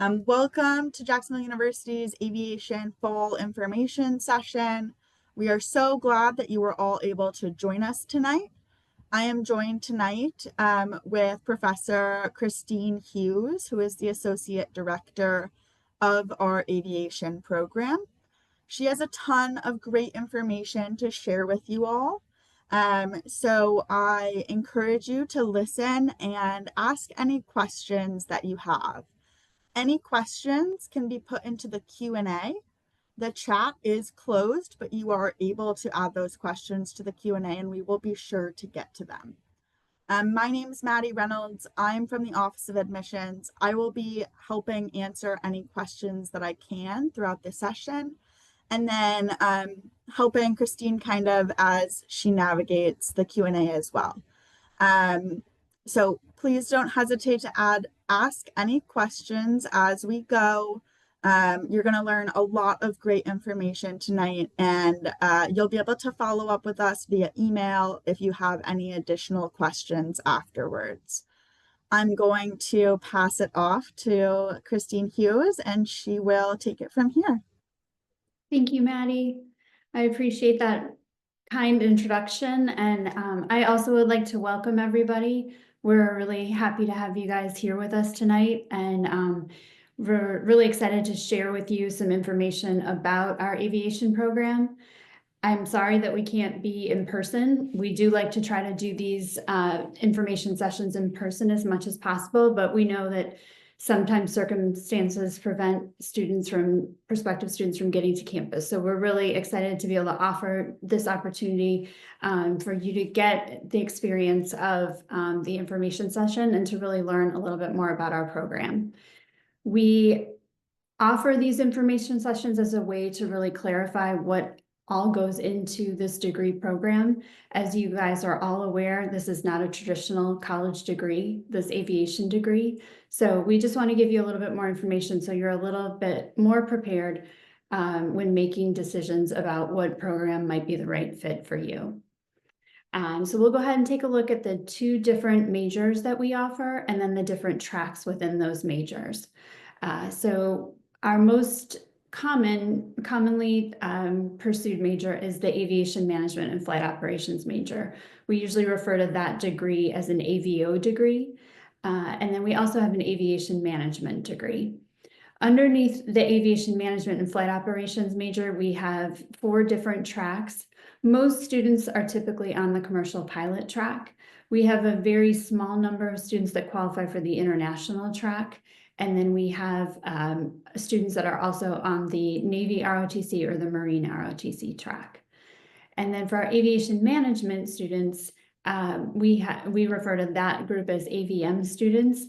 Welcome to Jacksonville University's Aviation Fall Information Session. We are so glad that you were all able to join us tonight. I am joined tonight with Professor Christine Hughes, who is the Associate Director of our Aviation program. She has a ton of great information to share with you all. So I encourage you to listen and ask any questions that you have. Any questions can be put into the Q&A. The chat is closed, but you are able to add those questions to the Q&A and we will be sure to get to them. My name is Maddie Reynolds. I'm from the Office of Admissions. I will be helping answer any questions that I can throughout the session, and then helping Christine kind of as she navigates the Q&A as well. So please don't hesitate to ask any questions as we go. You're going to learn a lot of great information tonight, and you'll be able to follow up with us via email if you have any additional questions afterwards. I'm going to pass it off to Christine Hughes, and she will take it from here. Thank you, Maddie. I appreciate that kind introduction, and I also would like to welcome everybody. We're really happy to have you guys here with us tonight, and we're really excited to share with you some information about our aviation program. I'm sorry that we can't be in person. We do like to try to do these information sessions in person as much as possible, but we know that sometimes circumstances prevent prospective students from getting to campus. So we're really excited to be able to offer this opportunity for you to get the experience of the information session and to really learn a little bit more about our program. We offer these information sessions as a way to really clarify what all goes into this degree program. As you guys are all aware, this is not a traditional college degree, this aviation degree. So we just want to give you a little bit more information so you're a little bit more prepared when making decisions about what program might be the right fit for you. So we'll go ahead and take a look at the two different majors that we offer and then the different tracks within those majors. So our most commonly pursued major is the Aviation Management and Flight Operations major. We usually refer to that degree as an AVO degree. And then we also have an Aviation Management degree. Underneath the Aviation Management and Flight Operations major, we have 4 different tracks. Most students are typically on the commercial pilot track. We have a very small number of students that qualify for the international track. And then we have students that are also on the Navy ROTC or the Marine ROTC track. And then for our aviation management students, we refer to that group as AVM students.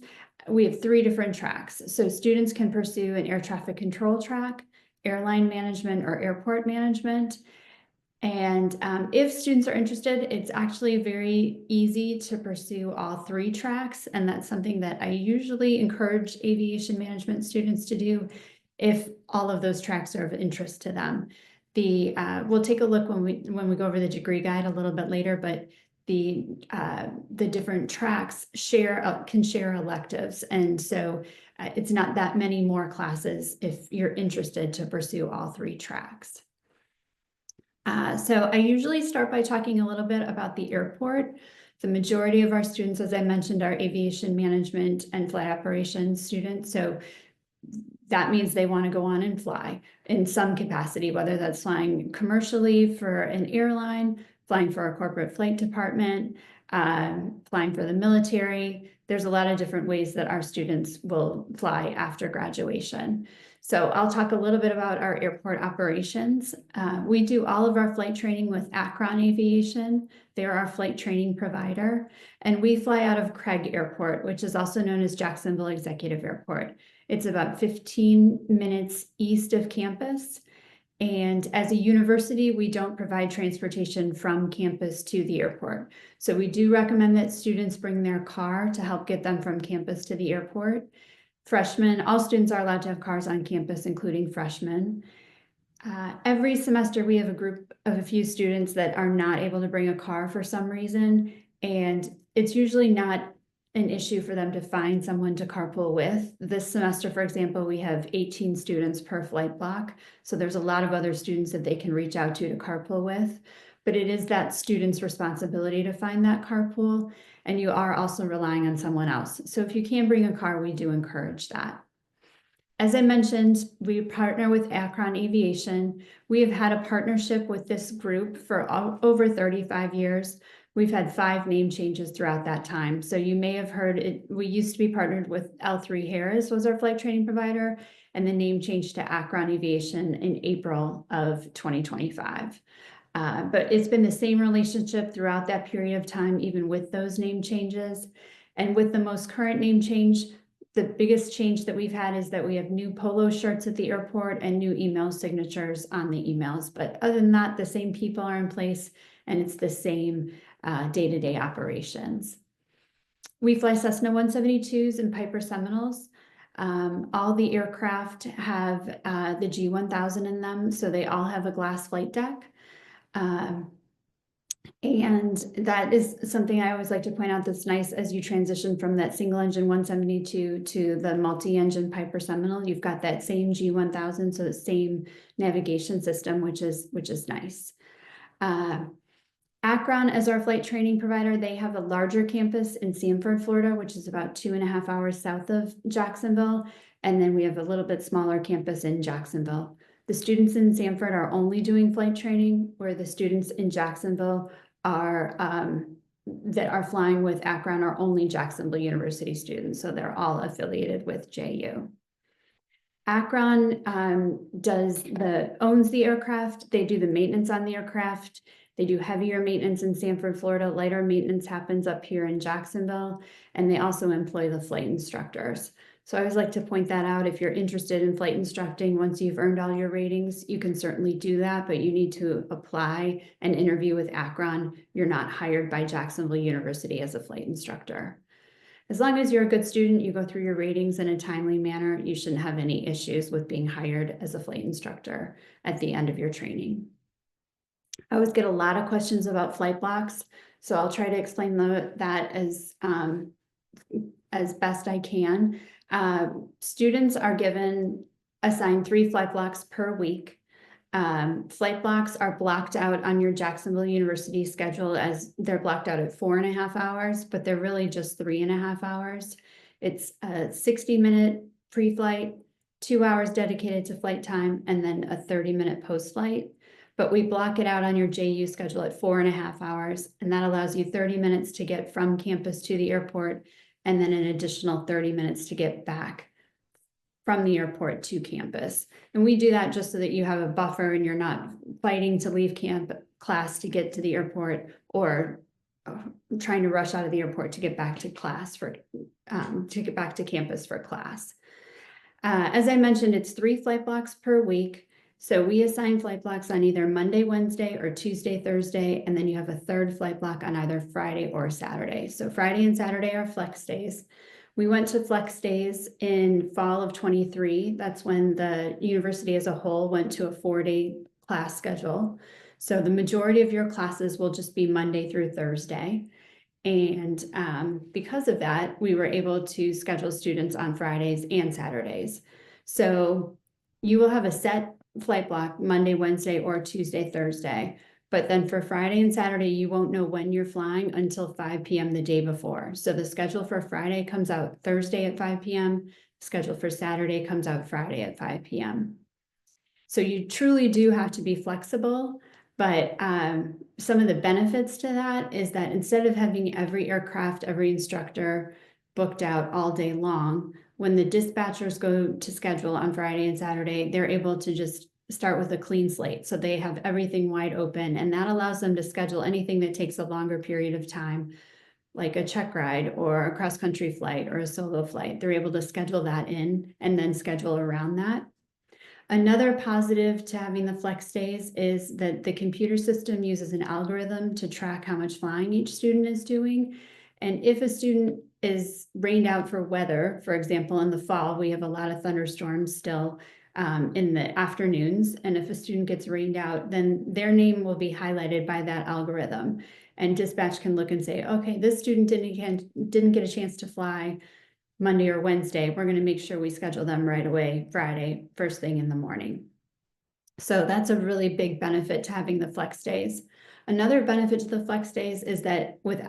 We have 3 different tracks. So students can pursue an air traffic control track, airline management, or airport management. And if students are interested, it's actually very easy to pursue all 3 tracks. And that's something that I usually encourage aviation management students to do if all of those tracks are of interest to them. We'll take a look when we go over the degree guide a little bit later, but the different tracks can share electives. And so it's not that many more classes if you're interested to pursue all 3 tracks. So I usually start by talking a little bit about the airport. The majority of our students, as I mentioned, are aviation management and flight operations students. So that means they want to go on and fly in some capacity, whether that's flying commercially for an airline, flying for a corporate flight department, flying for the military. There's a lot of different ways that our students will fly after graduation. So I'll talk a little bit about our airport operations. We do all of our flight training with Akron Aviation. They're our flight training provider. And we fly out of Craig Airport, which is also known as Jacksonville Executive Airport. It's about 15 minutes east of campus. And as a university, we don't provide transportation from campus to the airport. So we do recommend that students bring their car to help get them from campus to the airport. Freshmen, all students are allowed to have cars on campus, including freshmen. Every semester, we have a group of a few students that are not able to bring a car for some reason, and it's usually not an issue for them to find someone to carpool with. This semester, for example, we have 18 students per flight block. So there's a lot of other students that they can reach out to carpool with, but it is that student's responsibility to find that carpool. And you are also relying on someone else. So if you can bring a car, we do encourage that. As I mentioned, we partner with Akron Aviation. We have had a partnership with this group for over 35 years. We've had 5 name changes throughout that time. So you may have heard it. We used to be partnered with L3 Harris was our flight training provider, and the name changed to Akron Aviation in April of 2025. But it's been the same relationship throughout that period of time, even with those name changes. And with the most current name change, the biggest change that we've had is that we have new polo shirts at the airport and new email signatures on the emails. But other than that, the same people are in place, and it's the same day-to-day operations. We fly Cessna 172s and Piper Seminoles. All the aircraft have the G1000 in them, so they all have a glass flight deck. And that is something I always like to point out that's nice as you transition from that single engine 172 to the multi-engine Piper Seminole. You've got that same G1000, so the same navigation system, which is nice. Akron, as our flight training provider, they have a larger campus in Sanford, Florida, which is about 2.5 hours south of Jacksonville. And then we have a little bit smaller campus in Jacksonville. The students in Sanford are only doing flight training, where the students in Jacksonville are that are flying with Akron are only Jacksonville University students. So they're all affiliated with JU. Akron owns the aircraft. They do the maintenance on the aircraft. They do heavier maintenance in Sanford, Florida. Lighter maintenance happens up here in Jacksonville. And they also employ the flight instructors. So I always like to point that out. If you're interested in flight instructing, once you've earned all your ratings, you can certainly do that, but you need to apply and interview with Akron. You're not hired by Jacksonville University as a flight instructor. As long as you're a good student, you go through your ratings in a timely manner, you shouldn't have any issues with being hired as a flight instructor at the end of your training. I always get a lot of questions about flight blocks, so I'll try to explain that as best I can. Students are assigned 3 flight blocks per week. Flight blocks are blocked out on your Jacksonville University schedule as they're blocked out at 4.5 hours, but they're really just 3.5 hours. It's a 60-minute pre-flight, 2 hours dedicated to flight time, and then a 30-minute post-flight. But we block it out on your JU schedule at 4.5 hours, and that allows you 30 minutes to get from campus to the airport, and then an additional 30 minutes to get back from the airport to campus. And we do that just so that you have a buffer and you're not fighting to leave class to get to the airport, or trying to rush out of the airport to get back to class to get back to campus for class. As I mentioned, it's 3 flight blocks per week. So we assign flight blocks on either Monday, Wednesday, or Tuesday, Thursday, and then you have a 3rd flight block on either Friday or Saturday. So Friday and Saturday are flex days. We went to flex days in fall of 23. That's when the university as a whole went to a 4-day class schedule. So the majority of your classes will just be Monday through Thursday. And because of that, we were able to schedule students on Fridays and Saturdays. So you will have a set flight block Monday, Wednesday, or Tuesday, Thursday. But then for Friday and Saturday, you won't know when you're flying until 5 p.m. the day before. So the schedule for Friday comes out Thursday at 5 p.m. Schedule for Saturday comes out Friday at 5 p.m. So you truly do have to be flexible. But some of the benefits to that is that instead of having every aircraft, every instructor booked out all day long, when the dispatchers go to schedule on Friday and Saturday, they're able to just start with a clean slate. So they have everything wide open, and that allows them to schedule anything that takes a longer period of time, like a check ride or a cross-country flight or a solo flight. They're able to schedule that in and then schedule around that. Another positive to having the flex days is that the computer system uses an algorithm to track how much flying each student is doing. And if a student is rained out for weather, for example, in the fall, we have a lot of thunderstorms still in the afternoons. And if a student gets rained out, then their name will be highlighted by that algorithm. and dispatch can look and say, okay, this student didn't get a chance to fly Monday or Wednesday. We're going to make sure we schedule them right away, Friday, first thing in the morning. So that's a really big benefit to having the flex days. Another benefit to the flex days is that with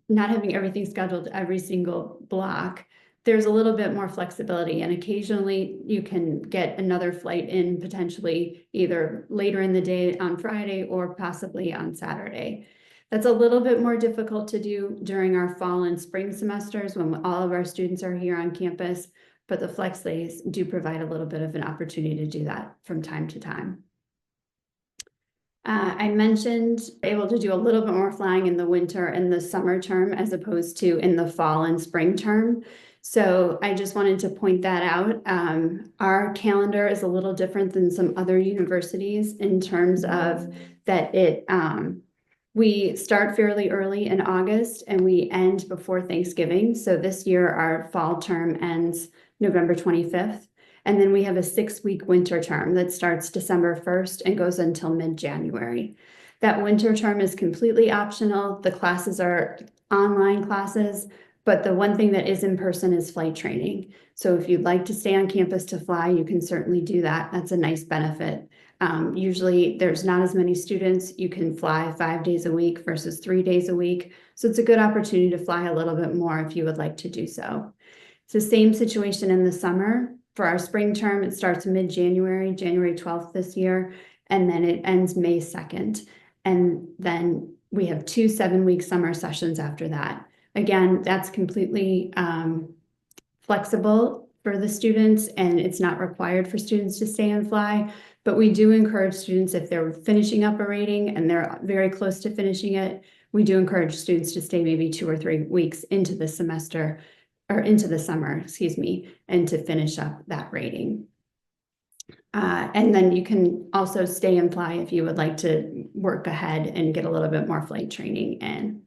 not having everything scheduled every single block, there's a little bit more flexibility, and occasionally you can get another flight in potentially either later in the day on Friday or possibly on Saturday. That's a little bit more difficult to do during our fall and spring semesters when all of our students are here on campus, but the flex days do provide a little bit of an opportunity to do that from time to time. I mentioned able to do a little bit more flying in the winter and the summer term as opposed to in the fall and spring term. So I just wanted to point that out. Our calendar is a little different than some other universities in terms of that we start fairly early in August and we end before Thanksgiving. So this year our fall term ends November 25th. And then we have a 6-week winter term that starts December 1st and goes until mid-January. That winter term is completely optional. The classes are online classes, but the one thing that is in person is flight training. So if you'd like to stay on campus to fly, you can certainly do that. That's a nice benefit. Usually there's not as many students. You can fly 5 days a week versus 3 days a week. So it's a good opportunity to fly a little bit more if you would like to do so. It's the same situation in the summer. For our spring term, it starts mid-January, January 12th this year, and then it ends May 2nd. And then we have 2 7-week summer sessions after that. Again, that's completely flexible for the students, and it's not required for students to stay and fly. But we do encourage students, if they're finishing up a rating and they're very close to finishing it, we do encourage students to stay maybe 2 or 3 weeks into the semester or into the summer, excuse me, and to finish up that rating. And then you can also stay and fly if you would like to work ahead and get a little bit more flight training in.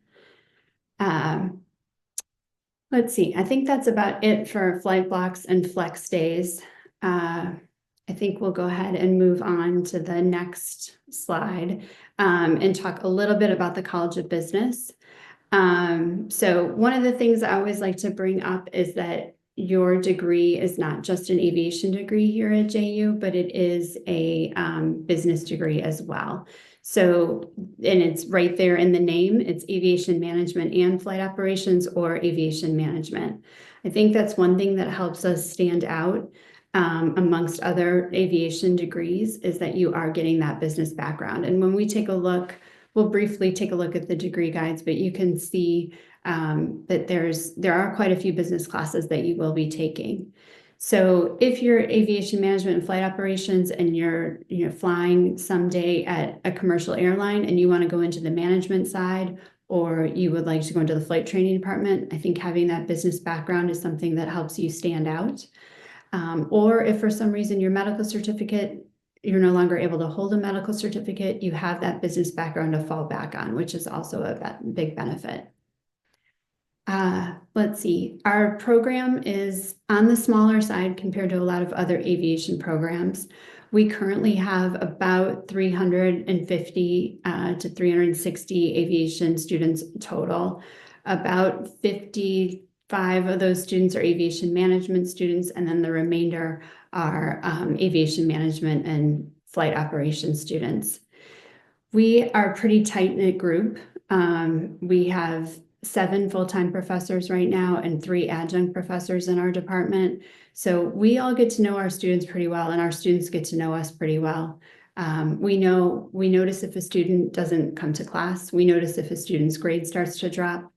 Let's see, I think that's about it for flight blocks and flex days. I think we'll go ahead and move on to the next slide and talk a little bit about the College of Business. So one of the things I always like to bring up is that your degree is not just an aviation degree here at JU, but it is a business degree as well. So, and it's right there in the name, it's aviation management and flight operations or aviation management. I think that's one thing that helps us stand out amongst other aviation degrees is that you are getting that business background. And when we take a look, we'll briefly take a look at the degree guides, but you can see that there are quite a few business classes that you will be taking. So if you're aviation management and flight operations and you're flying someday at a commercial airline and you want to go into the management side, or you would like to go into the flight training department, I think having that business background is something that helps you stand out. Or if for some reason your medical certificate, you're no longer able to hold a medical certificate, you have that business background to fall back on, which is also a big benefit. Let's see, our program is on the smaller side compared to a lot of other aviation programs. We currently have about 350 to 360 aviation students total. About 55 of those students are aviation management students, and then the remainder are aviation management and flight operations students. We are a pretty tight-knit group. We have 7 full-time professors right now and 3 adjunct professors in our department. So we all get to know our students pretty well, and our students get to know us pretty well. We notice if a student doesn't come to class. We notice if a student's grade starts to drop.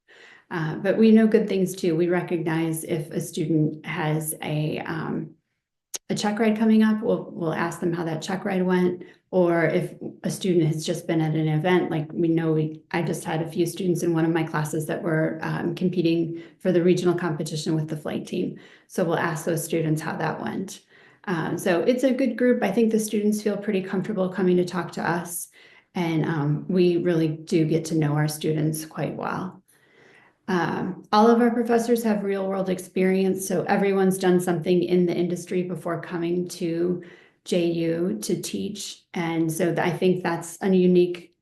But we know good things too. We recognize if a student has a check ride coming up, we'll ask them how that check ride went. Or if a student has just been at an event, like I just had a few students in one of my classes that were competing for the regional competition with the flight team. So we'll ask those students how that went. So it's a good group. I think the students feel pretty comfortable coming to talk to us. And we really do get to know our students quite well. All of our professors have real world experience, so everyone's done something in the industry before coming to JU to teach. And so I think that's a unique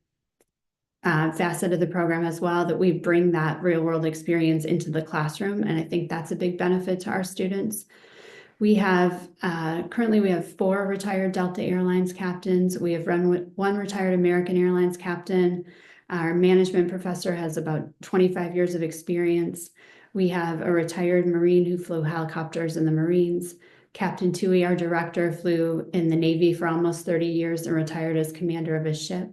facet of the program as well, that we bring that real world experience into the classroom. And I think that's a big benefit to our students. We have, currently we have 4 retired Delta Airlines captains. We have one retired American Airlines captain. Our management professor has about 25 years of experience. We have a retired Marine who flew helicopters in the Marines. Captain Tui, our director, flew in the Navy for almost 30 years and retired as commander of his ship.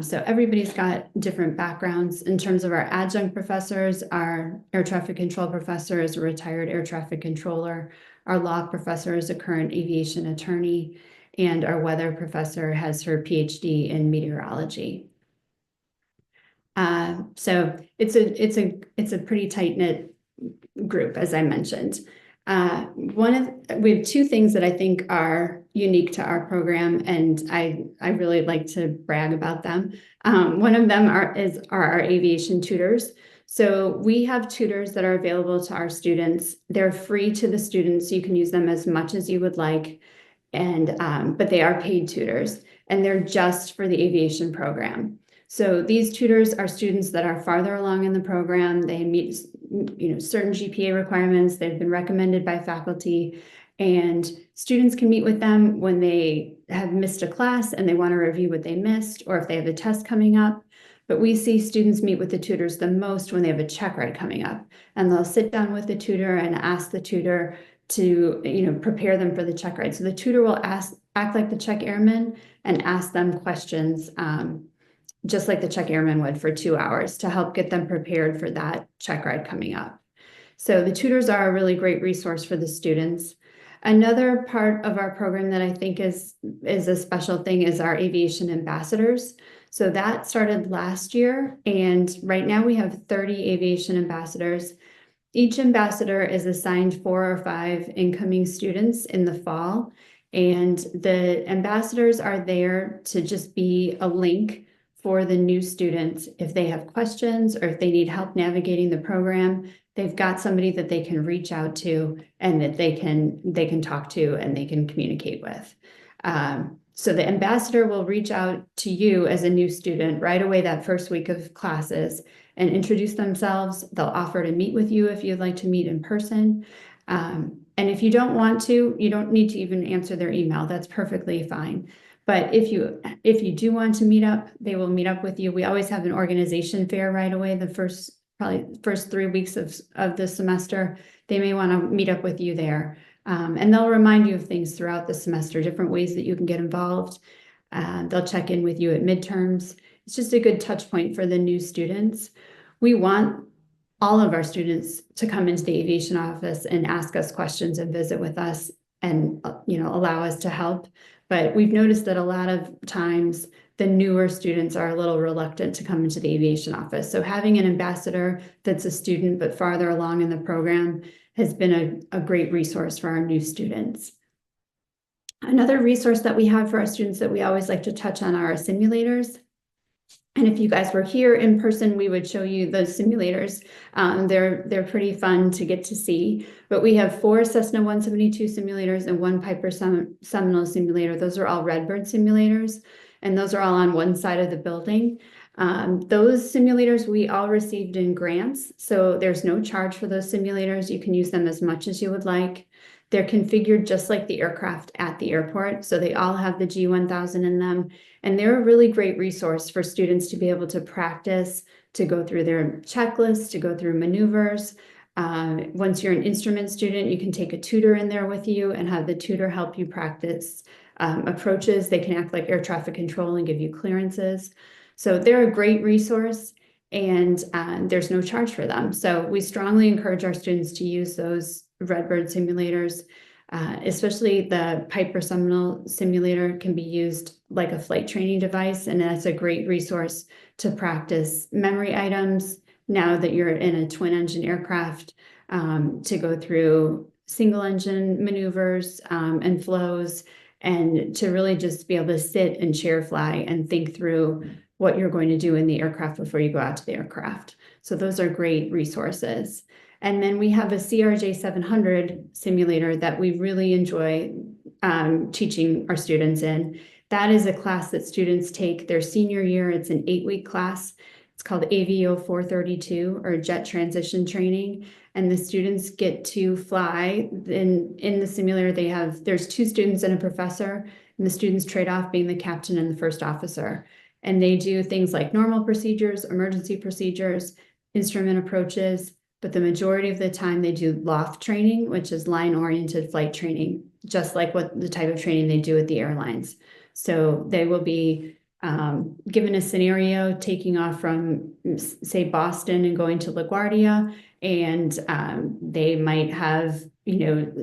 So everybody's got different backgrounds. In terms of our adjunct professors, our air traffic control professor is a retired air traffic controller. Our law professor is a current aviation attorney, and our weather professor has her PhD in meteorology. So it's a pretty tight-knit group, as I mentioned. We have 2 things that I think are unique to our program, and I really like to brag about them. One of them are our aviation tutors. So we have tutors that are available to our students. They're free to the students. You can use them as much as you would like, and but they are paid tutors, and they're just for the aviation program. So these tutors are students that are farther along in the program. They meet, certain GPA requirements. They've been recommended by faculty, and students can meet with them when they have missed a class and they want to review what they missed, or if they have a test coming up. But we see students meet with the tutors the most when they have a check ride coming up, and they'll sit down with the tutor and ask the tutor to, prepare them for the check ride. So the tutor will act like the check airman and ask them questions, just like the check airman would, for 2 hours to help get them prepared for that check ride coming up. So the tutors are a really great resource for the students. Another part of our program that I think is a special thing is our aviation ambassadors. So that started last year, and right now we have 30 aviation ambassadors. Each ambassador is assigned 4 or 5 incoming students in the fall, and the ambassadors are there to just be a link for the new students. If they have questions or if they need help navigating the program, they've got somebody that they can reach out to and that they can talk to and they can communicate with. So the ambassador will reach out to you as a new student right away that first week of classes and introduce themselves. They'll offer to meet with you if you'd like to meet in person. And if you don't want to, you don't need to even answer their email. That's perfectly fine. But if you do want to meet up, they will meet up with you. We always have an organization fair right away, the first 3 weeks of the semester. They may want to meet up with you there. And they'll remind you of things throughout the semester, different ways that you can get involved. They'll check in with you at midterms. It's just a good touch point for the new students. We want all of our students to come into the aviation office and ask us questions and visit with us and allow us to help. But we've noticed that a lot of times the newer students are a little reluctant to come into the aviation office. So having an ambassador that's a student but farther along in the program has been a great resource for our new students. Another resource that we have for our students that we always like to touch on are our simulators. And if you guys were here in person, we would show you those simulators. They're pretty fun to get to see. But we have 4 Cessna 172 simulators and 1 Piper Seminole simulator. Those are all Redbird simulators, and those are all on one side of the building. Those simulators we all received in grants, so there's no charge for those simulators. You can use them as much as you would like. They're configured just like the aircraft at the airport, so they all have the G1000 in them, and they're a really great resource for students to be able to practice, to go through their checklists, to go through maneuvers. Once you're an instrument student, you can take a tutor in there with you and have the tutor help you practice approaches. They can act like air traffic control and give you clearances. So they're a great resource, and there's no charge for them. So we strongly encourage our students to use those Redbird simulators, especially the Piper Seminole simulator can be used like a flight training device, and that's a great resource to practice memory items now that you're in a twin engine aircraft, to go through single engine maneuvers and flows, and to really just be able to sit and chair fly and think through what you're going to do in the aircraft before you go out to the aircraft. So those are great resources. And then we have a CRJ 700 simulator that we really enjoy teaching our students in. that is a class that students take their senior year. It's an 8-week class. It's called AVO 432 or Jet Transition Training. And the students get to fly. In the simulator, there's 2 students and a professor, and the students trade off being the captain and the first officer. And they do things like normal procedures, emergency procedures, instrument approaches, but the majority of the time they do loft training, which is line-oriented flight training, just like what the type of training they do at the airlines. So they will be given a scenario, taking off from, say, Boston and going to LaGuardia, and they might have,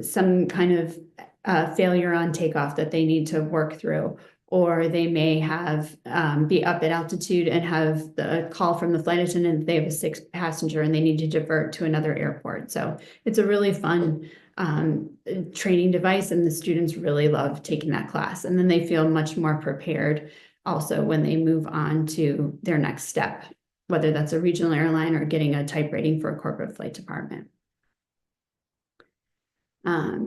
some kind of failure on takeoff that they need to work through, or they may have be up at altitude and have the call from the flight attendant, they have a sick passenger and they need to divert to another airport. So it's a really fun training device, and the students really love taking that class. And then they feel much more prepared also when they move on to their next step, whether that's a regional airline or getting a type rating for a corporate flight department.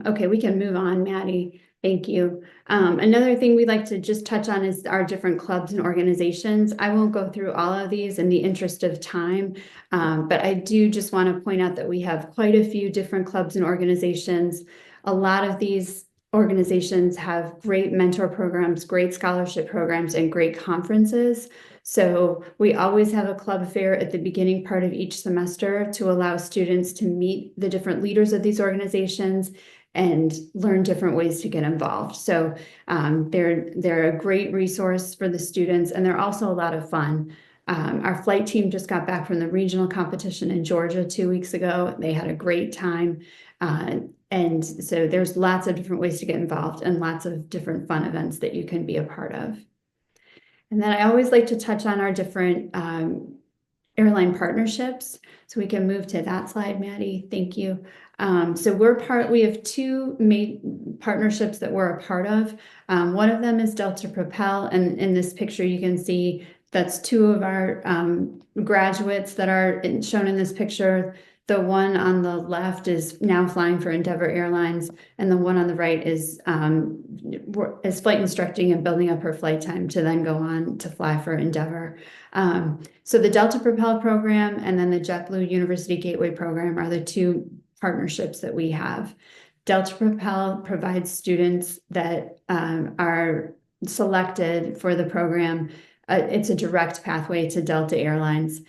Okay, we can move on, Maddie. Thank you. Another thing we'd like to just touch on is our different clubs and organizations. I won't go through all of these in the interest of time, but I do just want to point out that we have quite a few different clubs and organizations. A lot of these organizations have great mentor programs, great scholarship programs, and great conferences. So we always have a club fair at the beginning part of each semester to allow students to meet the different leaders of these organizations and learn different ways to get involved. So they're a great resource for the students, and they're also a lot of fun. Our flight team just got back from the regional competition in Georgia 2 weeks ago. They had a great time. And so there's lots of different ways to get involved and lots of different fun events that you can be a part of. And then I always like to touch on our different airline partnerships. So we can move to that slide, Maddie. Thank you. So we have 2 main partnerships that we're a part of. One of them is Delta Propel, and in this picture you can see that's 2 of our graduates that are shown in this picture. The one on the left is now flying for Endeavor Airlines, and the one on the right is flight instructing and building up her flight time to then go on to fly for Endeavor. So the Delta Propel program and then the JetBlue University Gateway program are the 2 partnerships that we have. Delta Propel provides students that are selected for the program. It's a direct pathway to Delta Airlines.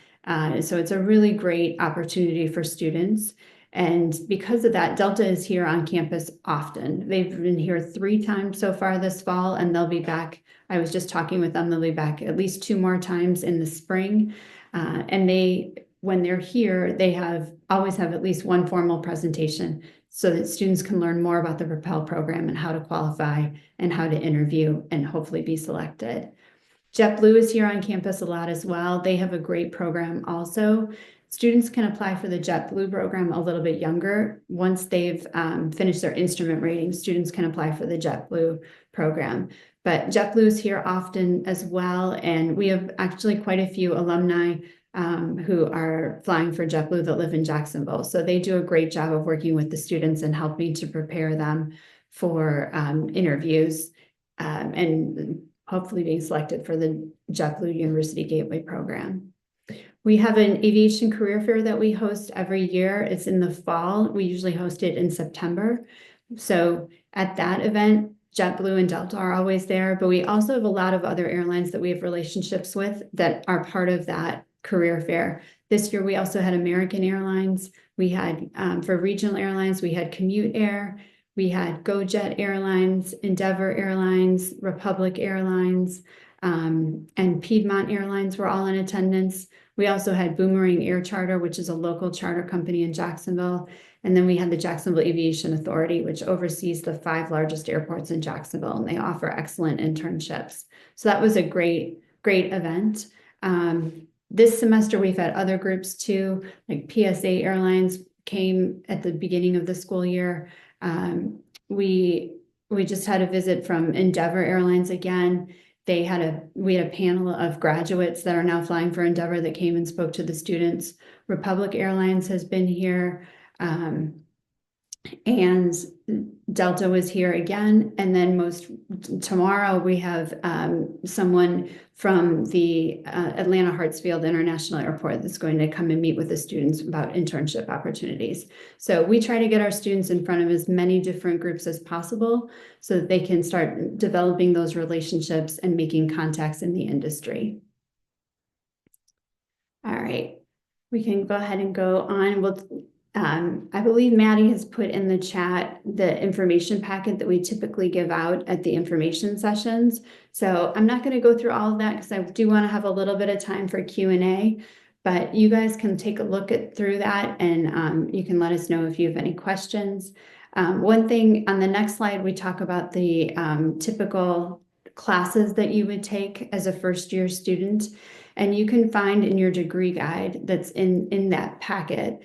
So it's a really great opportunity for students. And because of that, Delta is here on campus often. They've been here 3 times so far this fall, and they'll be back. I was just talking with them, they'll be back at least 2 more times in the spring. And when they're here, they always have at least one formal presentation so that students can learn more about the Propel program and how to qualify and how to interview and hopefully be selected. JetBlue is here on campus a lot as well. They have a great program also. Students can apply for the JetBlue program a little bit younger. Once they've finished their instrument rating, students can apply for the JetBlue program. But JetBlue is here often as well, and we have actually quite a few alumni who are flying for JetBlue that live in Jacksonville. So they do a great job of working with the students and helping to prepare them for interviews and hopefully being selected for the JetBlue University Gateway program. We have an aviation career fair that we host every year. It's in the fall. We usually host it in September. So at that event, JetBlue and Delta are always there, but we also have a lot of other airlines that we have relationships with that are part of that career fair. This year, we also had American Airlines. We had, for regional airlines, we had Commute Air. We had GoJet Airlines, Endeavor Airlines, Republic Airlines, and Piedmont Airlines were all in attendance. We also had Boomerang Air Charter, which is a local charter company in Jacksonville. And then we had the Jacksonville Aviation Authority, which oversees the 5 largest airports in Jacksonville, and they offer excellent internships. So that was a great event. This semester, we've had other groups too, like PSA Airlines came at the beginning of the school year. We just had a visit from Endeavor Airlines again. We had a panel of graduates that are now flying for Endeavor that came and spoke to the students. Republic Airlines has been here. and Delta was here again. And then tomorrow we have someone from the Atlanta Hartsfield International Airport that's going to come and meet with the students about internship opportunities. So we try to get our students in front of as many different groups as possible so that they can start developing those relationships and making contacts in the industry. All right, we can go ahead and go on. I believe Maddie has put in the chat the information packet that we typically give out at the information sessions. So I'm not going to go through all of that because I do want to have a little bit of time for Q&A, but you guys can take a look through that, and you can let us know if you have any questions. One thing on the next slide, we talk about the typical classes that you would take as a first-year student. And you can find in your degree guide that's in that packet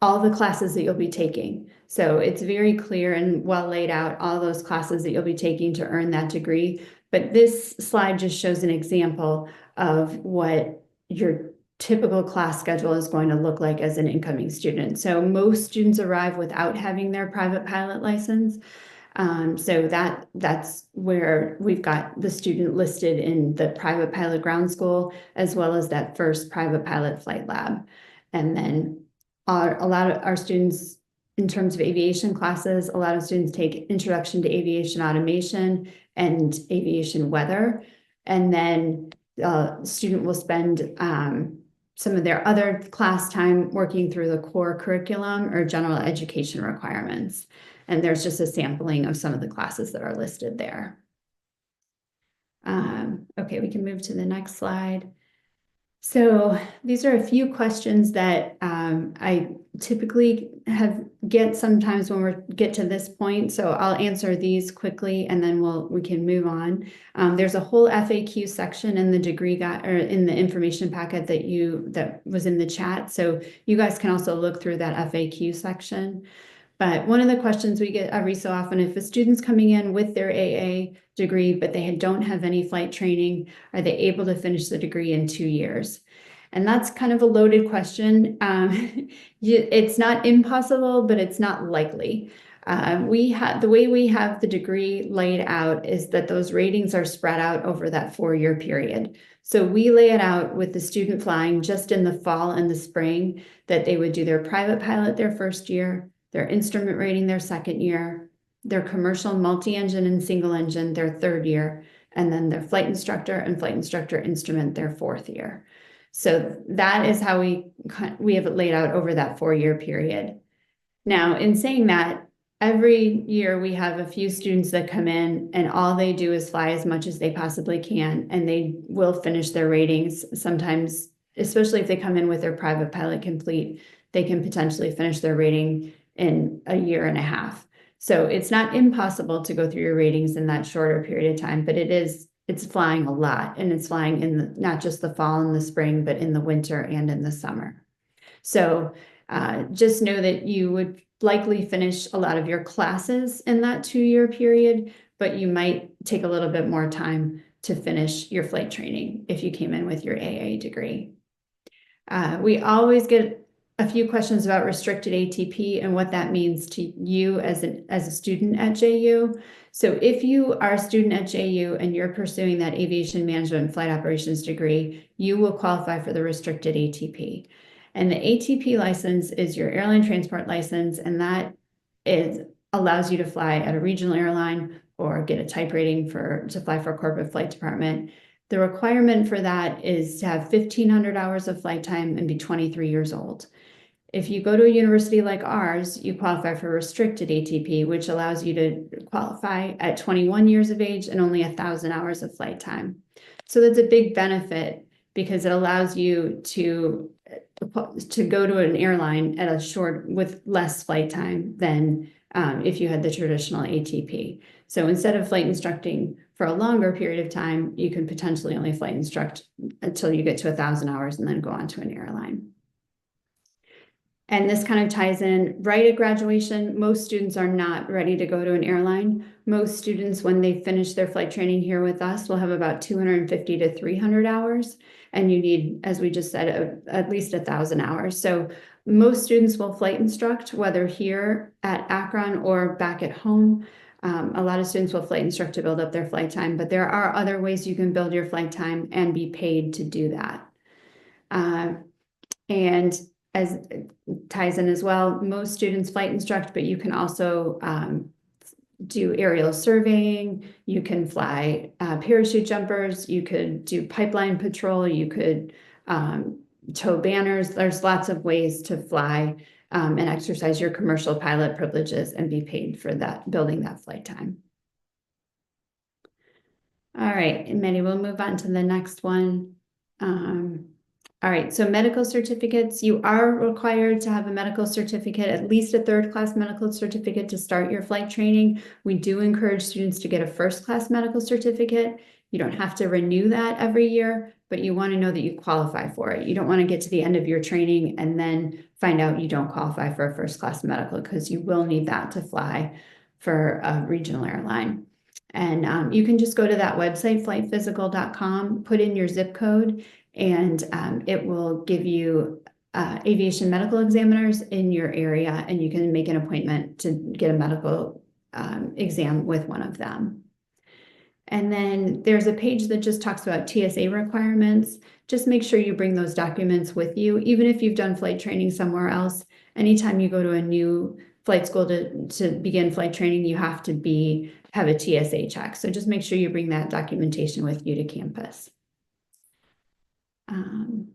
all the classes that you'll be taking. So it's very clear and well laid out, all those classes that you'll be taking to earn that degree. But this slide just shows an example of what your typical class schedule is going to look like as an incoming student. So most students arrive without having their private pilot license. So that's where we've got the student listed in the private pilot ground school, as well as that first private pilot flight lab. And then a lot of our students, in terms of aviation classes, a lot of students take Introduction to Aviation Automation and Aviation Weather. And then student will spend some of their other class time working through the core curriculum or general education requirements. And there's just a sampling of some of the classes that are listed there. Okay, we can move to the next slide. So these are a few questions that I typically get sometimes when we get to this point. So I'll answer these quickly and then we can move on. There's a whole FAQ section in the degree guide or in the information packet that was in the chat. So you guys can also look through that FAQ section. But one of the questions we get every so often, if a student's coming in with their AA degree, but they don't have any flight training, are they able to finish the degree in 2 years? And that's kind of a loaded question. It's not impossible, but it's not likely. The way we have the degree laid out is that those ratings are spread out over that 4-year period. So we lay it out with the student flying just in the fall and the spring, that they would do their private pilot their first year, their instrument rating their second year, their commercial multi-engine and single engine their third year, and then their flight instructor and flight instructor instrument their 4th year. So that is how we have it laid out over that 4-year period. Now, in saying that, every year we have a few students that come in and all they do is fly as much as they possibly can, and they will finish their ratings. Sometimes, especially if they come in with their private pilot complete, they can potentially finish their rating in a year and a half. So it's not impossible to go through your ratings in that shorter period of time, but it's flying a lot, and it's flying in not just the fall and the spring, but in the winter and in the summer. So just know that you would likely finish a lot of your classes in that 2-year period, but you might take a little bit more time to finish your flight training if you came in with your AA degree. We always get a few questions about restricted ATP and what that means to you as a student at JU. So if you are a student at JU and you're pursuing that aviation management and flight operations degree, you will qualify for the restricted ATP. And the ATP license is your airline transport license, and that allows you to fly at a regional airline or get a type rating to fly for a corporate flight department. The requirement for that is to have 1,500 hours of flight time and be 23 years old. If you go to a university like ours, you qualify for restricted ATP, which allows you to qualify at 21 years of age and only 1,000 hours of flight time. So that's a big benefit because it allows you to go to an airline with less flight time than if you had the traditional ATP. So instead of flight instructing for a longer period of time, you can potentially only flight instruct until you get to 1,000 hours and then go on to an airline. And this kind of ties in right at graduation. Most students are not ready to go to an airline. Most students, when they finish their flight training here with us, will have about 250 to 300 hours. And you need, as we just said, at least 1,000 hours. So Most students will flight instruct, whether here at Akron or back at home. A lot of students will flight instruct to build up their flight time, but there are other ways you can build your flight time and be paid to do that. And as ties in as well, most students flight instruct, but you can also do aerial surveying, you can fly parachute jumpers, you could do pipeline patrol, you could tow banners. There's lots of ways to fly and exercise your commercial pilot privileges and be paid for that, building that flight time. All right, and Maddie, we'll move on to the next one. All right, so medical certificates, you are required to have a medical certificate, at least a third-class medical certificate to start your flight training. We do encourage students to get a first-class medical certificate. You don't have to renew that every year, but you want to know that you qualify for it. You don't want to get to the end of your training and then find out you don't qualify for a first-class medical, because you will need that to fly for a regional airline. And you can just go to that website, flightphysical.com, put in your zip code, and it will give you aviation medical examiners in your area, and you can make an appointment to get a medical exam with one of them. And then there's a page that just talks about TSA requirements. Just make sure you bring those documents with you, even if you've done flight training somewhere else. Anytime you go to a new flight school to begin flight training, you have to have a TSA check. So just make sure you bring that documentation with you to campus.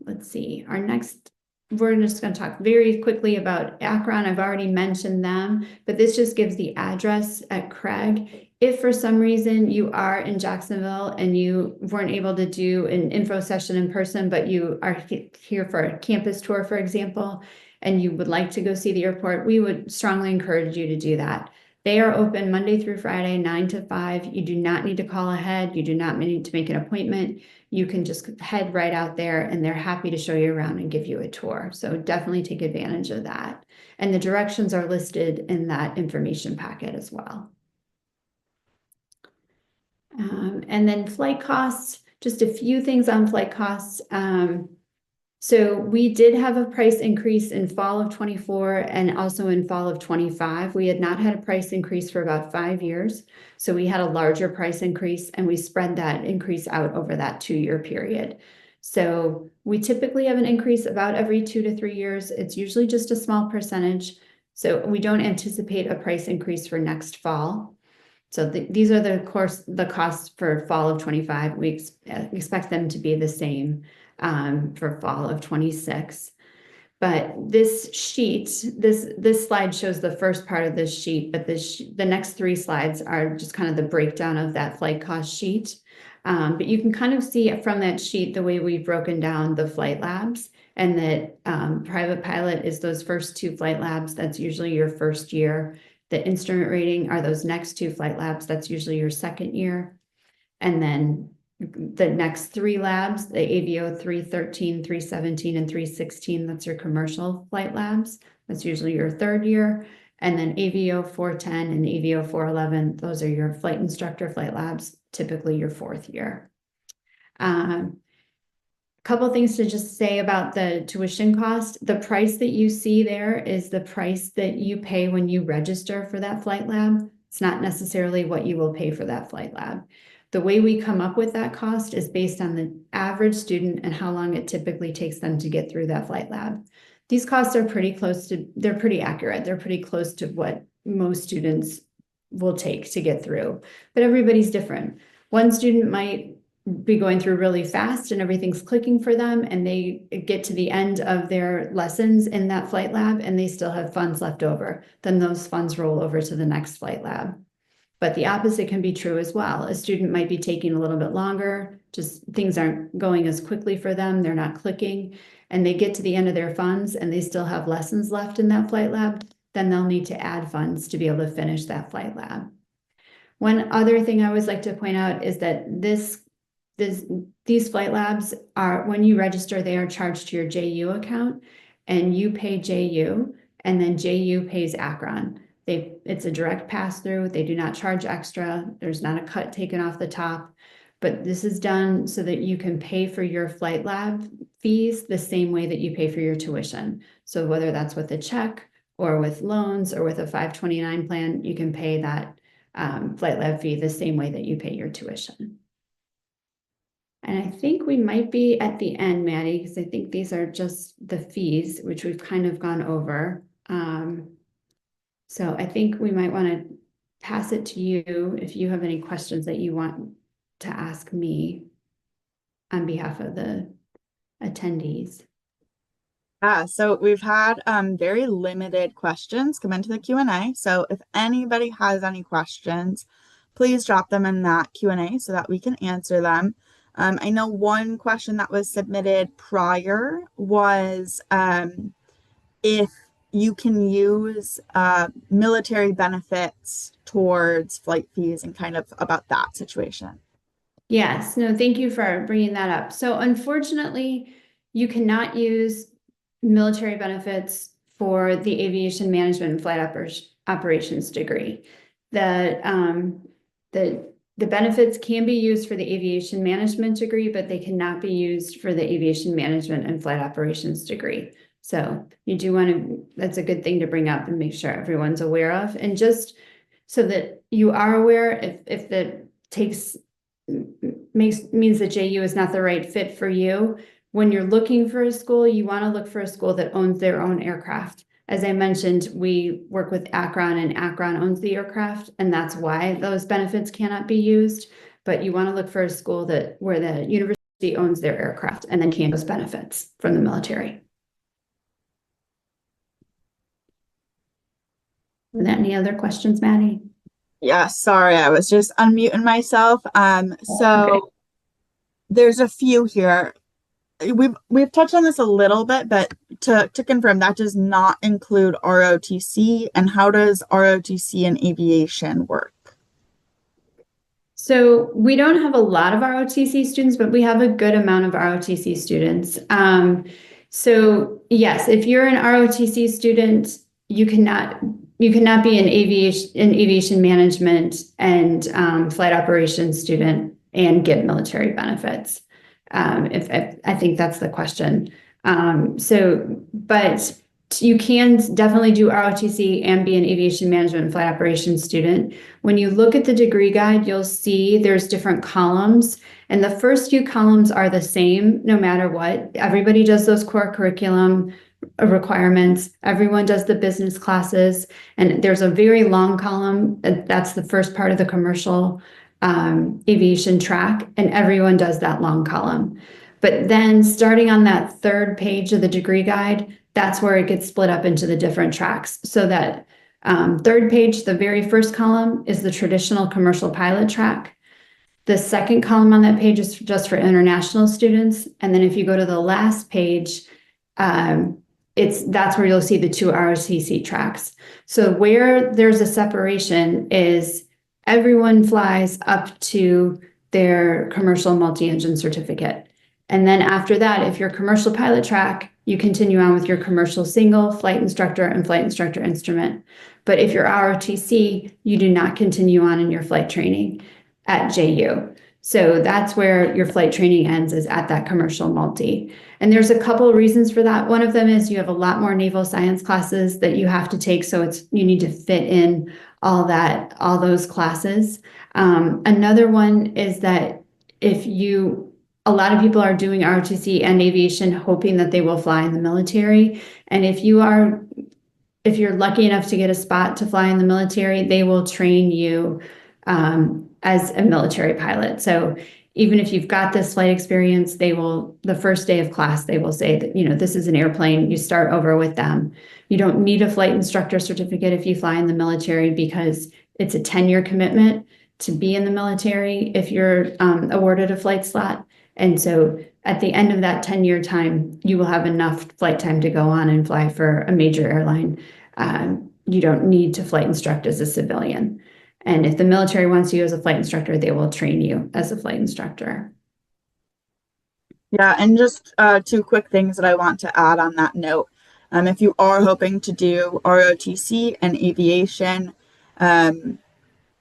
Let's see, we're just going to talk very quickly about Akron. I've already mentioned them, but this just gives the address at Craig. If for some reason you are in Jacksonville and you weren't able to do an info session in person, but you are here for a campus tour, for example, and you would like to go see the airport, we would strongly encourage you to do that. They are open Monday through Friday, 9 to 5. You do not need to call ahead. You do not need to make an appointment. You can just head right out there, and they're happy to show you around and give you a tour. So definitely take advantage of that. And the directions are listed in that information packet as well. And then flight costs, just a few things on flight costs. So we did have a price increase in fall of 24 and also in fall of 25. We had not had a price increase for about 5 years. So we had a larger price increase, and we spread that increase out over that 2-year period. So we typically have an increase about every 2 to 3 years. It's usually just a small percentage. So we don't anticipate a price increase for next fall. So these are the costs for fall of 25. We expect them to be the same for fall of 26. But this sheet, this slide shows the first part of this sheet, but the next 3 slides are just kind of the breakdown of that flight cost sheet. But you can kind of see from that sheet the way we've broken down the flight labs, and that private pilot is those first 2 flight labs. That's usually your first year. The instrument rating are those next 2 flight labs. That's usually your second year. And then the next 3 labs, the AVO 313, 317, and 316, that's your commercial flight labs. That's usually your third year. And then AVO 410 and AVO 411, those are your flight instructor flight labs, typically your 4th year. Couple things to just say about the tuition cost. The price that you see there is the price that you pay when you register for that flight lab. It's not necessarily what you will pay for that flight lab. The way we come up with that cost is based on the average student and how long it typically takes them to get through that flight lab. These costs are they're pretty accurate. They're pretty close to what most students will take to get through, but everybody's different. One student might be going through really fast and everything's clicking for them, and they get to the end of their lessons in that flight lab and they still have funds left over. Then those funds roll over to the next flight lab. But the opposite can be true as well. A student might be taking a little bit longer, just things aren't going as quickly for them, they're not clicking, and they get to the end of their funds and they still have lessons left in that flight lab, then they'll need to add funds to be able to finish that flight lab. One other thing I always like to point out is that these flight labs are, when you register, they are charged to your JU account, and you pay JU, and then JU pays Akron. It's a direct pass through. They do not charge extra. There's not a cut taken off the top. but this is done so that you can pay for your flight lab fees the same way that you pay for your tuition. So whether that's with a check or with loans or with a 529 plan, you can pay that flight lab fee the same way that you pay your tuition. And I think we might be at the end, Maddie, because I think these are just the fees, which we've kind of gone over. So I think we might want to pass it to you if you have any questions that you want to ask me on behalf of the attendees. So we've had very limited questions come into the Q&A. So if anybody has any questions, please drop them in that Q&A so that we can answer them. I know one question that was submitted prior was if you can use military benefits towards flight fees and kind of about that situation. Yes, no, thank you for bringing that up. So unfortunately, you cannot use military benefits for the aviation management and flight operations degree. The benefits can be used for the aviation management degree, but they cannot be used for the aviation management and flight operations degree. So you do want to, that's a good thing to bring up and make sure everyone's aware of. And just so that you are aware, if that means that JU is not the right fit for you, when you're looking for a school, you want to look for a school that owns their own aircraft. As I mentioned, we work with Akron and Akron owns the aircraft, and that's why those benefits cannot be used. But you want to look for a school where the university owns their aircraft and then can those benefits from the military. Are there any other questions, Maddie? Yeah, sorry, I was just unmuting myself. Okay. There's a few here. We've touched on this a little bit, but to confirm, that does not include ROTC. And how does ROTC in aviation work? So we don't have a lot of ROTC students, but we have a good amount of ROTC students. So yes, if you're an ROTC student, you cannot be an aviation management and flight operations student and get military benefits. If I think that's the question. But you can definitely do ROTC and be an aviation management and flight operations student. When you look at the degree guide, you'll see there's different columns, and the first few columns are the same no matter what. Everybody does those core curriculum requirements. Everyone does the business classes, and there's a very long column. That's the first part of the commercial aviation track, and everyone does that long column. But then starting on that third page of the degree guide, that's where it gets split up into the different tracks. So that third page, the very first column is the traditional commercial pilot track. The second column on that page is just for international students. And then if you go to the last page, that's where you'll see the two ROTC tracks. So where there's a separation is everyone flies up to their commercial multi-engine certificate. And then after that, if you're commercial pilot track, you continue on with your commercial single, flight instructor, and flight instructor instrument. But if you're ROTC, you do not continue on in your flight training at JU. So that's where your flight training ends, is at that commercial multi. And there's a couple of reasons for that. One of them is you have a lot more naval science classes that you have to take, so you need to fit in all those classes. Another one is that a lot of people are doing ROTC and aviation hoping that they will fly in the military. And if you're lucky enough to get a spot to fly in the military, they will train you as a military pilot. So even if you've got this flight experience, the first day of class, they will say that, this is an airplane, you start over with them. You don't need a flight instructor certificate if you fly in the military, because it's a 10-year commitment to be in the military if you're awarded a flight slot. And so at the end of that 10-year time, you will have enough flight time to go on and fly for a major airline. You don't need to flight instruct as a civilian. And if the military wants you as a flight instructor, they will train you as a flight instructor. Yeah, and just two quick things that I want to add on that note. If you are hoping to do ROTC and aviation,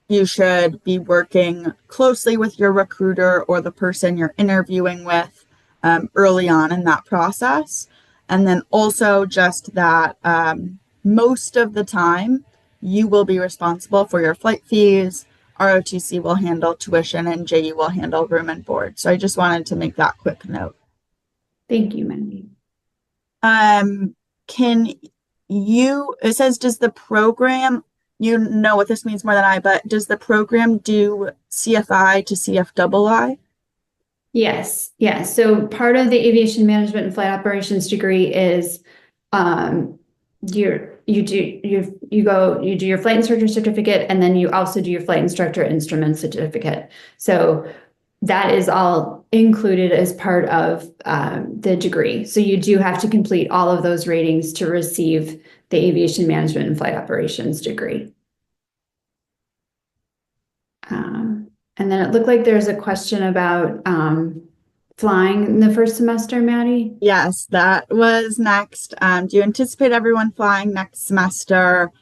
you should be working closely with your recruiter or the person you're interviewing with early on in that process. And then also just that most of the time you will be responsible for your flight fees. ROTC will handle tuition and JU will handle room and board. So I just wanted to make that quick note. Thank you, Mandy. Can it says, does the program, you know what this means more than I, but does the program do CFI to CFII? Yes, yes. So part of the aviation management and flight operations degree is you do your flight instructor certificate, and then you also do your flight instructor instrument certificate. So that is all included as part of the degree. So you do have to complete all of those ratings to receive the aviation management and flight operations degree. And then it looked like there's a question about flying in the first semester, Maddie. Yes, that was next. Do you anticipate everyone flying next semester?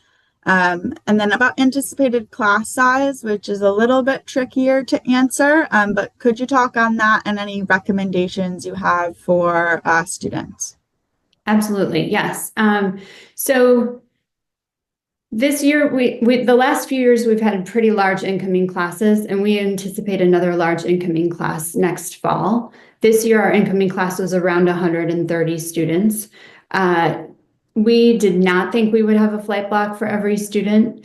And then about anticipated class size, which is a little bit trickier to answer, but could you talk on that and any recommendations you have for students? Absolutely, yes. So this year, the last few years, we've had pretty large incoming classes, and we anticipate another large incoming class next fall. This year, our incoming class was around 130 students. We did not think we would have a flight block for every student,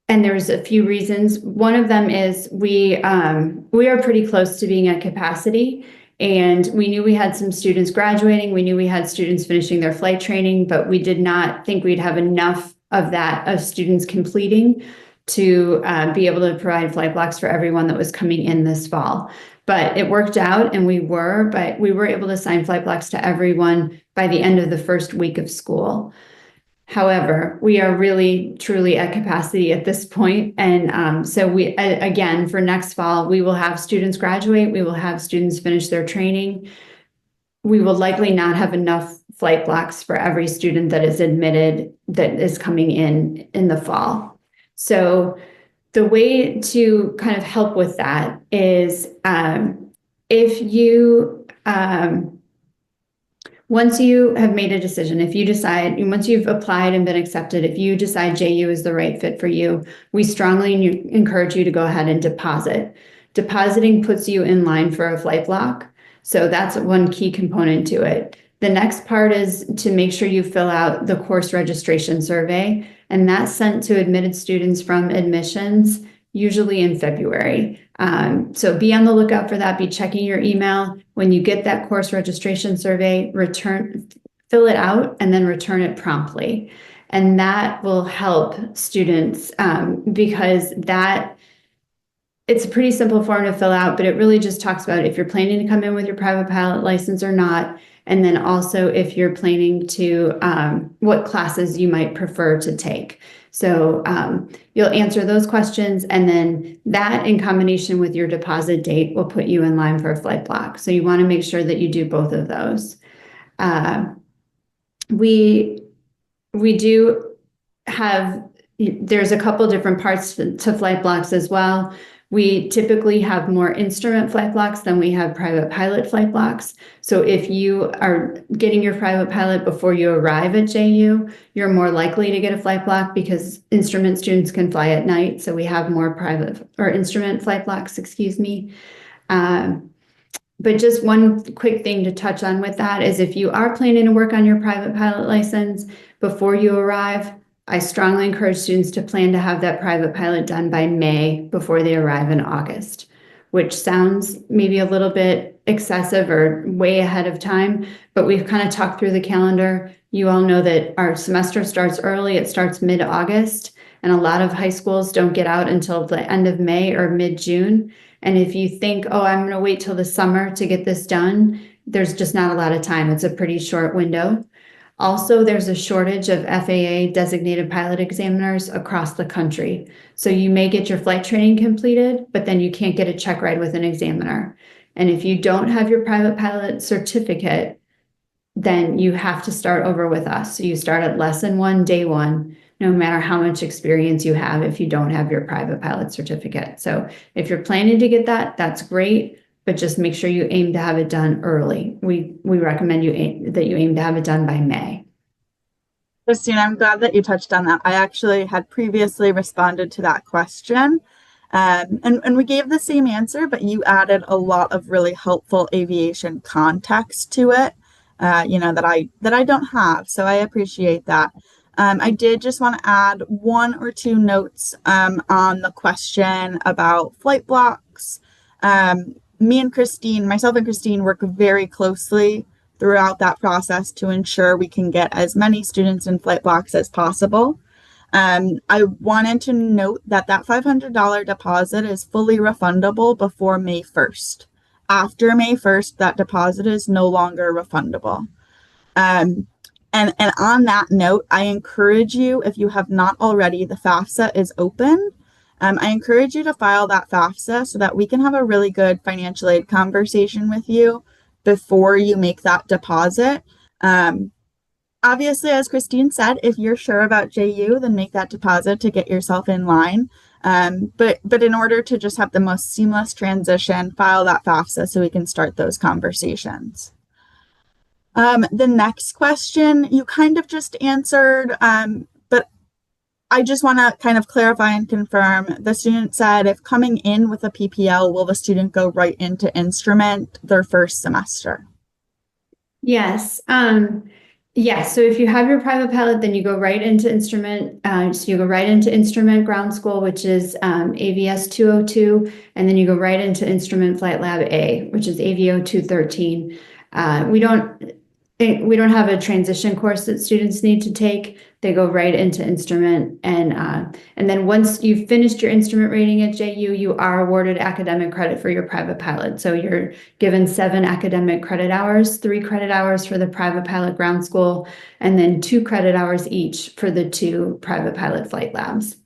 and there's a few reasons. One of them is we are pretty close to being at capacity, and we knew we had some students graduating. We knew we had students finishing their flight training, but we did not think we'd have enough of students completing to be able to provide flight blocks for everyone that was coming in this fall. But it worked out, and we were able to assign flight blocks to everyone by the end of the first week of school. However, we are really truly at capacity at this point. And so we, again, for next fall, we will have students graduate. We will have students finish their training. We will likely not have enough flight blocks for every student that is admitted that is coming in the fall. So the way to kind of help with that is if you once you have made a decision, if you decide, once you've applied and been accepted, if you decide JU is the right fit for you, we strongly encourage you to go ahead and deposit. Depositing puts you in line for a flight block. So that's one key component to it. The next part is to make sure you fill out the course registration survey, and that's sent to admitted students from admissions, usually in February. So be on the lookout for that. Be checking your email. When you get that course registration survey, fill it out, and then return it promptly. And that will help students because it's a pretty simple form to fill out, but it really just talks about if you're planning to come in with your private pilot license or not. And then also if you're planning to, what classes you might prefer to take. So you'll answer those questions, and then that in combination with your deposit date will put you in line for a flight block. So you want to make sure that you do both of those. We do have, there's a couple different parts to flight blocks as well. We typically have more instrument flight blocks than we have private pilot flight blocks. So if you are getting your private pilot before you arrive at JU, you're more likely to get a flight block because instrument students can fly at night. So we have more private or instrument flight blocks, excuse me. But just one quick thing to touch on with that is if you are planning to work on your private pilot license before you arrive, I strongly encourage students to plan to have that private pilot done by May before they arrive in August, which sounds maybe a little bit excessive or way ahead of time, but we've kind of talked through the calendar. You all know that our semester starts early. It starts mid-August, and a lot of high schools don't get out until the end of May or mid-June. And if you think, oh, I'm going to wait till the summer to get this done, there's just not a lot of time. It's a pretty short window. Also, there's a shortage of FAA designated pilot examiners across the country. So you may get your flight training completed, but then you can't get a check ride with an examiner. And if you don't have your private pilot certificate, then you have to start over with us. So you start at lesson 1, day 1. no matter how much experience you have if you don't have your private pilot certificate. So if you're planning to get that, that's great, but just make sure you aim to have it done early. We recommend that you aim to have it done by May. Christine, I'm glad that you touched on that. I actually had previously responded to that question. And we gave the same answer, but you added a lot of really helpful aviation context to it, that I don't have. So I appreciate that. I did just want to add one or two notes on the question about flight blocks. Myself and Christine work very closely throughout that process to ensure we can get as many students in flight blocks as possible. I wanted to note that $500 deposit is fully refundable before May 1st. After May 1st, that deposit is no longer refundable. And on that note, I encourage you, if you have not already, the FAFSA is open. I encourage you to file that FAFSA so that we can have a really good financial aid conversation with you before you make that deposit. Obviously, as Christine said, if you're sure about JU, then make that deposit to get yourself in line. But in order to just have the most seamless transition, file that FAFSA so we can start those conversations. The next question you kind of just answered, but I just want to kind of clarify and confirm. The student said, if coming in with a PPL, will the student go right into instrument their first semester? Yes. Yes. So if you have your private pilot, then you go right into instrument. So you go right into instrument ground school, which is AVS 202, and then you go right into instrument flight lab A, which is AVO 213. We don't have a transition course that students need to take. They go right into instrument, and then once you've finished your instrument rating at JU, you are awarded academic credit for your private pilot. So you're given 7 academic credit hours, 3 credit hours for the private pilot ground school, and then 2 credit hours each for the 2 private pilot flight labs.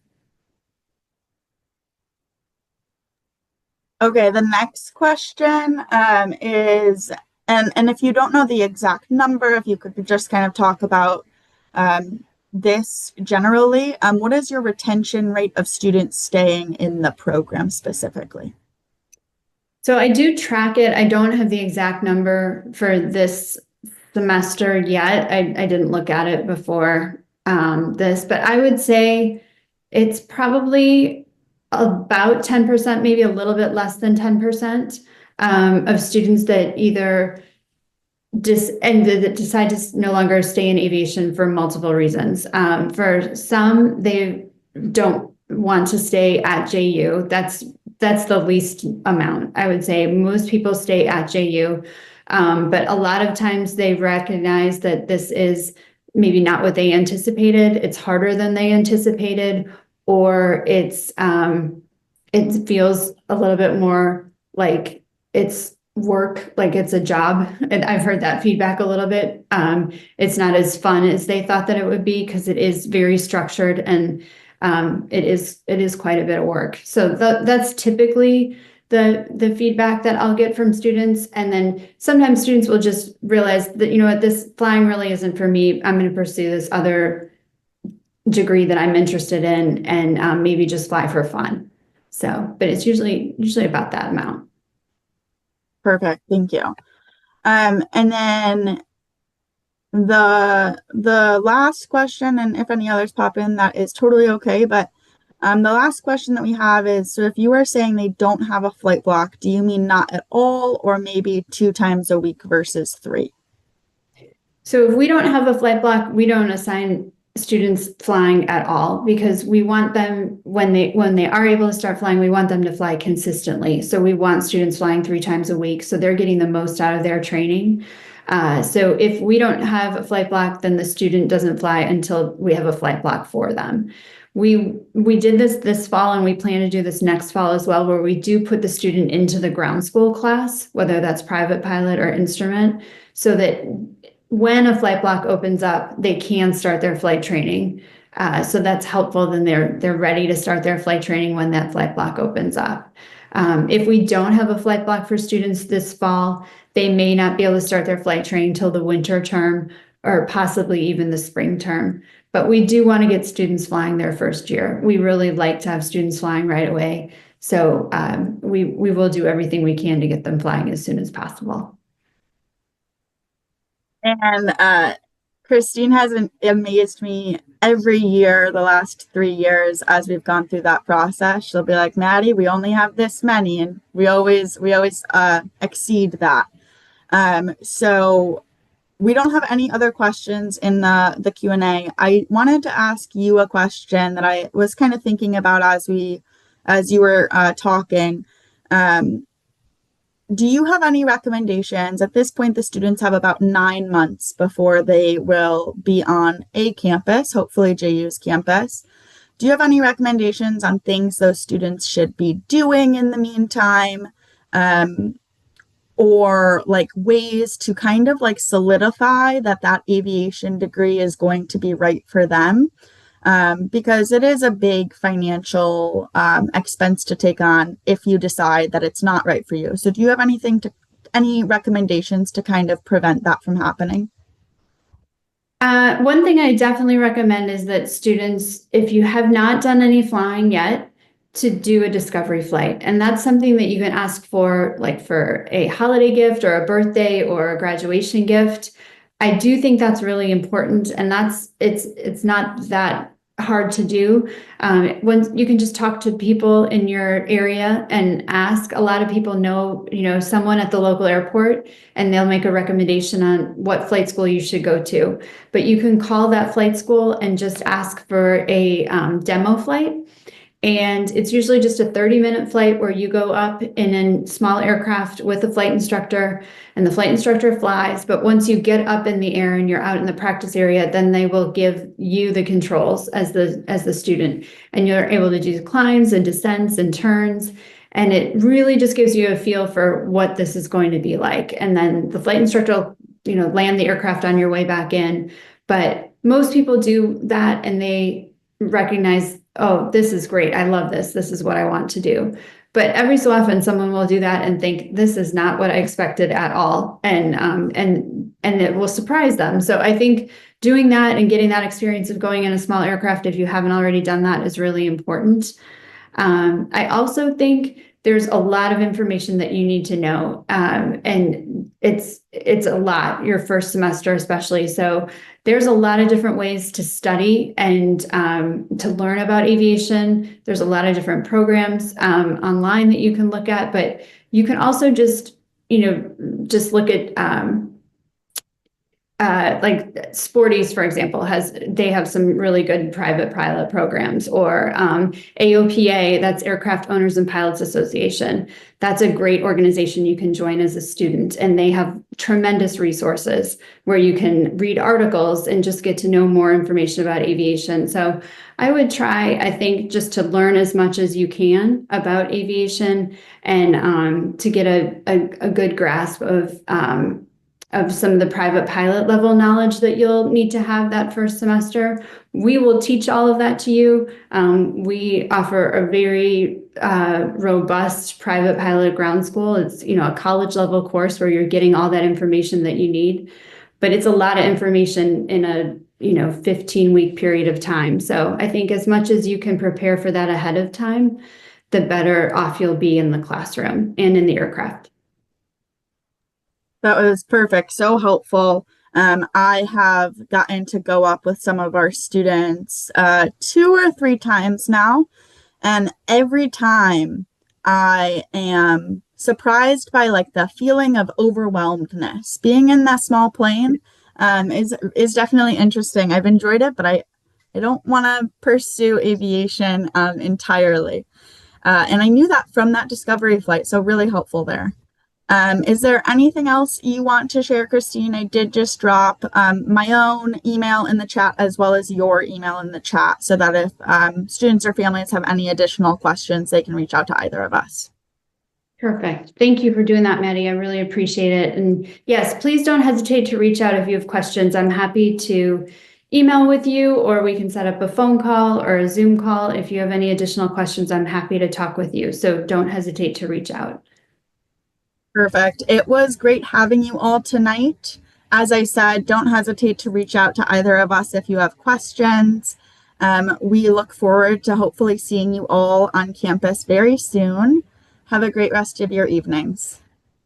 Okay, the next question is, and if you don't know the exact number, if you could just kind of talk about this generally, what is your retention rate of students staying in the program specifically? So I do track it. I don't have the exact number for this semester yet. I didn't look at it before this, but I would say it's probably about 10%, maybe a little bit less than 10% of students that either that decide to no longer stay in aviation for multiple reasons. For some, they don't want to stay at JU. That's the least amount. I would say most people stay at JU, but a lot of times they recognize that this is maybe not what they anticipated. It's harder than they anticipated, or it feels a little bit more like it's work, like it's a job. And I've heard that feedback a little bit. It's not as fun as they thought that it would be, because it is very structured, and it is quite a bit of work. So that's typically the feedback that I'll get from students. And then sometimes students will just realize that, you know what, this flying really isn't for me. I'm going to pursue this other degree that I'm interested in, and maybe just fly for fun. So, but it's usually about that amount. Perfect. Thank you. And then the last question, and if any others pop in, that is totally okay. But the last question that we have is, so if you are saying they don't have a flight block, do you mean not at all, or maybe 2 times a week versus 3? So if we don't have a flight block, we don't assign students flying at all, because we want them, when they are able to start flying, we want them to fly consistently. So we want students flying 3 times a week, so they're getting the most out of their training. So if we don't have a flight block, then the student doesn't fly until we have a flight block for them. We did this fall, and we plan to do this next fall as well, where we do put the student into the ground school class, whether that's private pilot or instrument, so that when a flight block opens up, they can start their flight training. So that's helpful. Then they're ready to start their flight training when that flight block opens up. If we don't have a flight block for students this fall, they may not be able to start their flight training until the winter term, or possibly even the spring term. but we do want to get students flying their first year. We really like to have students flying right away. So we will do everything we can to get them flying as soon as possible. And Christine has amazed me every year, the last 3 years, as we've gone through that process. She'll be like, Maddie, we only have this many, and we always exceed that. So we don't have any other questions in the Q&A. I wanted to ask you a question that I was kind of thinking about as you were talking. Do you have any recommendations? At this point, the students have about 9 months before they will be on a campus, hopefully JU's campus. Do you have any recommendations on things those students should be doing in the meantime? Or like ways to kind of like solidify that aviation degree is going to be right for them? Because it is a big financial expense to take on if you decide that it's not right for you. So do you have any recommendations to kind of prevent that from happening? One thing I definitely recommend is that students, if you have not done any flying yet, to do a discovery flight. And that's something that you can ask for, like for a holiday gift or a birthday or a graduation gift. I do think that's really important, and it's not that hard to do. When you can just talk to people in your area and ask. A lot of people know, someone at the local airport, and they'll make a recommendation on what flight school you should go to. But you can call that flight school and just ask for a demo flight. And it's usually just a 30-minute flight where you go up in a small aircraft with a flight instructor, and the flight instructor flies. But once you get up in the air and you're out in the practice area, then they will give you the controls as the student, and you're able to do climbs and descents and turns. And it really just gives you a feel for what this is going to be like. And then the flight instructor will, land the aircraft on your way back in. But most people do that and they recognize, oh, this is great. I love this. This is what I want to do. But every so often someone will do that and think, this is not what I expected at all. And it will surprise them. So I think doing that and getting that experience of going in a small aircraft, if you haven't already done that, is really important. I also think there's a lot of information that you need to know. And it's a lot, your first semester especially. So there's a lot of different ways to study and to learn about aviation. There's a lot of different programs online that you can look at, but you can also just look at like Sporties, for example, they have some really good private pilot programs, or AOPA, that's Aircraft Owners and Pilots Association. That's a great organization you can join as a student, and they have tremendous resources where you can read articles and just get to know more information about aviation. So I would try, I think, just to learn as much as you can about aviation, and to get a good grasp of some of the private pilot level knowledge that you'll need to have that first semester. We will teach all of that to you. We offer a very robust private pilot ground school. It's, a college level course where you're getting all that information that you need, but it's a lot of information in a 15-week period of time. So I think as much as you can prepare for that ahead of time, the better off you'll be in the classroom and in the aircraft. That was perfect. So helpful. I have gotten to go up with some of our students 2 or 3 times now. And every time I am surprised by like the feeling of overwhelmedness. Being in that small plane is definitely interesting. I've enjoyed it, but I don't want to pursue aviation entirely. And I knew that from that discovery flight. So really helpful there. Is there anything else you want to share, Christine? I did just drop my own email in the chat as well as your email in the chat, so that if students or families have any additional questions, they can reach out to either of us. Perfect. Thank you for doing that, Maddie. I really appreciate it. And yes, please don't hesitate to reach out if you have questions. I'm happy to email with you, or we can set up a phone call or a Zoom call. If you have any additional questions, I'm happy to talk with you. So don't hesitate to reach out. Perfect. It was great having you all tonight. As I said, don't hesitate to reach out to either of us if you have questions. We look forward to hopefully seeing you all on campus very soon. Have a great rest of your evenings.